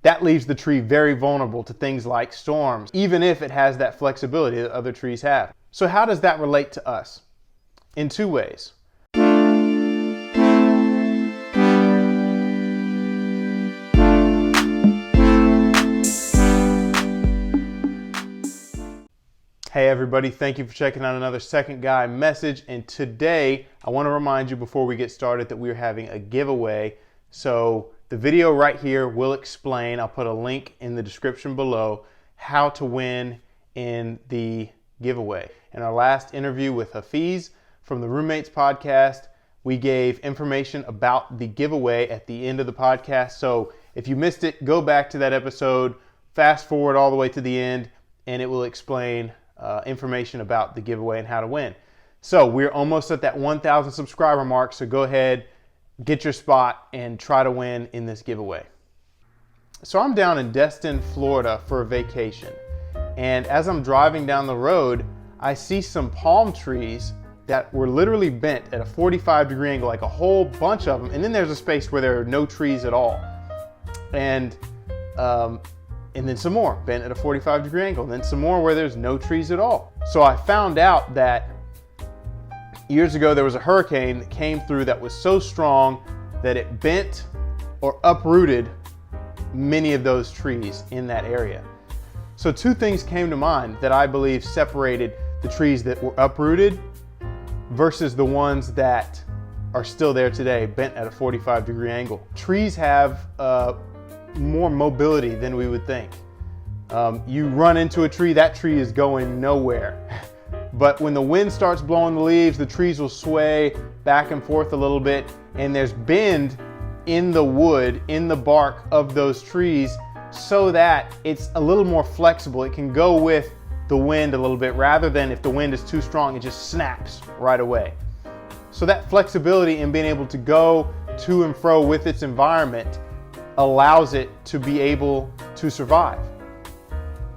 that leaves the tree very vulnerable to things like storms, even if it has that flexibility that other trees have. So how does that relate to us? In two ways. Hey everybody, thank you for checking out another Second Guy message. And today I want to remind you before we get started that we're having a giveaway. So the video right here will explain, I'll put a link in the description below, how to win in the giveaway. In our last interview with Hafiz from the Roommates podcast, we gave information about the giveaway at the end of the podcast. So if you missed it, go back to that episode, fast forward all the way to the end, and it will explain information about the giveaway and how to win. So we're almost at that 1,000 subscriber mark, so go ahead, get your spot, and try to win in this giveaway. So I'm down in Destin, Florida for a vacation, and as I'm driving down the road, I see some palm trees that were literally bent at a 45-degree angle, like a whole bunch of them, and then there's a space where there are no trees at all. And then some more bent at a 45-degree angle, and then some more where there's no trees at all. So I found out that years ago there was a hurricane that came through that was so strong that it bent or uprooted many of those trees in that area. So two things came to mind that I believe separated the trees that were uprooted versus the ones that are still there today, bent at a 45-degree angle. Trees have more mobility than we would think. You run into a tree, that tree is going nowhere. But when the wind starts blowing the leaves, the trees will sway back and forth a little bit, and there's bend in the wood, in the bark of those trees, so that it's a little more flexible. It can go with the wind a little bit, rather than if the wind is too strong, it just snaps right away. So that flexibility in being able to go to and fro with its environment allows it to be able to survive.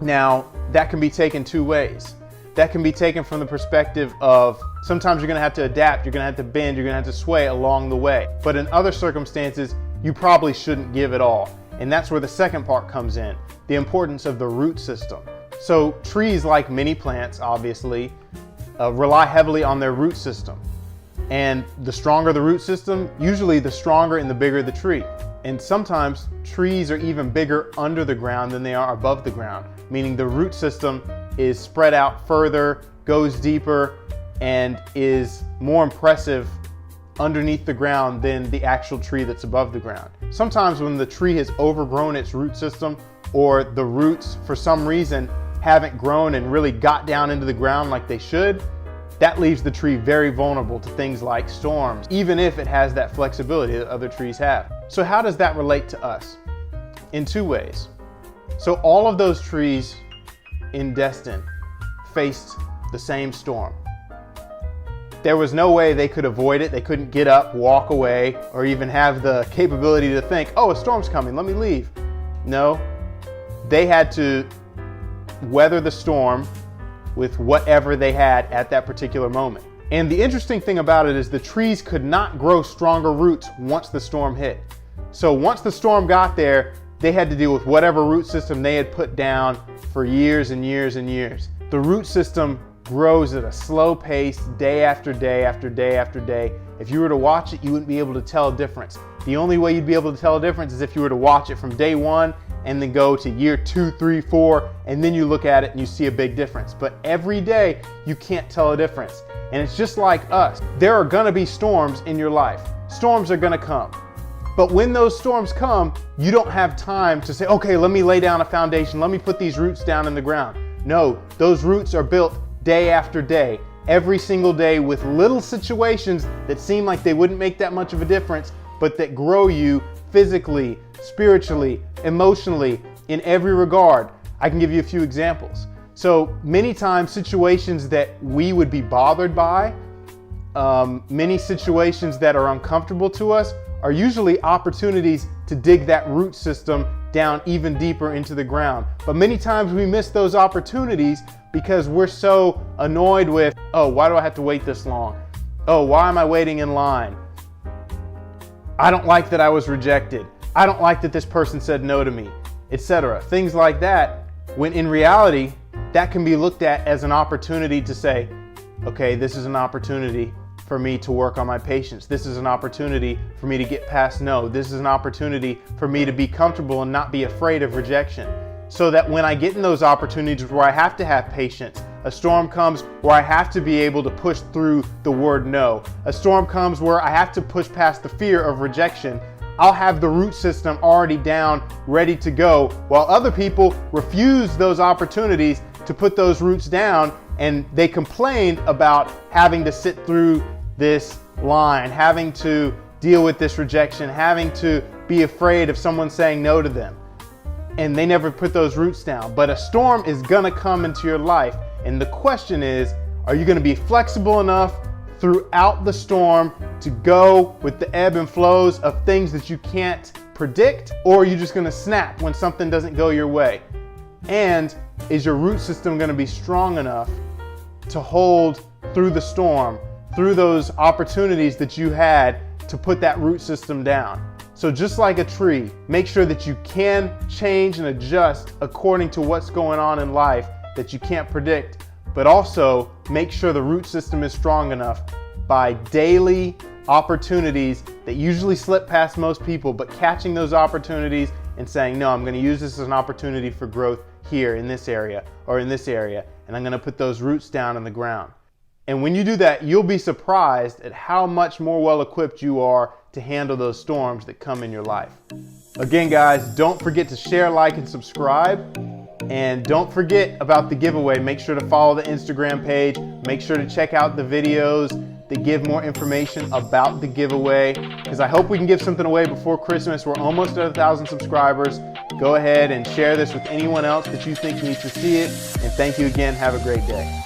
Now, that can be taken two ways. That can be taken from the perspective of sometimes you're going to have to adapt, you're going to have to bend, you're going to have to sway along the way. But in other circumstances, you probably shouldn't give it all. And that's where the second part comes in, the importance of the root system. So trees, like many plants, obviously, rely heavily on their root system. And the stronger the root system, usually the stronger and the bigger the tree. And sometimes trees are even bigger under the ground than they are above the ground, meaning the root system is spread out further, goes deeper, and is more impressive underneath the ground than the actual tree that's above the ground. Sometimes when the tree has overgrown its root system, or the roots for some reason haven't grown and really got down into the ground like they should, that leaves the tree very vulnerable to things like storms, even if it has that flexibility that other trees have. So how does that relate to us? In two ways. So all of those trees in Destin faced the same storm. There was no way they could avoid it. They couldn't get up, walk away, or even have the capability to think, oh, a storm's coming, let me leave. No, they had to weather the storm with whatever they had at that particular moment. And the interesting thing about it is the trees could not grow stronger roots once the storm hit. So once the storm got there, they had to deal with whatever root system they had put down for years and years and years. The root system grows at a slow pace, day after day after day after day. If you were to watch it, you wouldn't be able to tell a difference. The only way you'd be able to tell a difference is if you were to watch it from day one and then go to year 2, 3, 4, and then you look at it and you see a big difference. But every day, you can't tell a difference. And it's just like us. There are gonna be storms in your life. Storms are gonna come. But when those storms come, you don't have time to say, okay, let me lay down a foundation. Let me put these roots down in the ground. No, those roots are built day after day, every single day, with little situations that seem like they wouldn't make that much of a difference, but that grow you physically, spiritually, emotionally, in every regard. I can give you a few examples. So many times situations that we would be bothered by, many situations that are uncomfortable to us, are usually opportunities to dig that root system down even deeper into the ground. But many times we miss those opportunities because we're so annoyed with, oh, why do I have to wait this long? Oh, why am I waiting in line? I don't like that I was rejected. I don't like that this person said no to me. etc. Things like that, when in reality, that can be looked at as an opportunity to say, okay, this is an opportunity for me to work on my patience. This is an opportunity for me to get past no. This is an opportunity for me to be comfortable and not be afraid of rejection. So that when I get in those opportunities where I have to have patience, a storm comes where I have to be able to push through the word no. A storm comes where I have to push past the fear of rejection. I'll have the root system already down, ready to go, while other people refuse those opportunities to put those roots down, and they complain about having to sit through this line, having to deal with this rejection, having to be afraid of someone saying no to them. And they never put those roots down. But a storm is gonna come into your life. And the question is, are you gonna be flexible enough throughout the storm to go with the ebb and flows of things that you can't predict? Or are you just gonna snap when something doesn't go your way? And is your root system gonna be strong enough to hold through the storm, through those opportunities that you had to put that root system down? So just like a tree, make sure that you can change and adjust according to what's going on in life that you can't predict, but also make sure the root system is strong enough by daily opportunities that usually slip past most people, but catching those opportunities and saying, no, I'm going to use this as an opportunity for growth here in this area or in this area, and I'm going to put those roots down in the ground. And when you do that, you'll be surprised at how much more well-equipped you are to handle those storms that come in your life. Again, guys, don't forget to share, like, and subscribe. And don't forget about the giveaway. Make sure to follow the Instagram page. Make sure to check out the videos that give more information about the giveaway, because I hope we can give something away before Christmas. We're almost at 1,000 subscribers. Go ahead and share this with anyone else that you think needs to see it. And thank you again. Have a great day.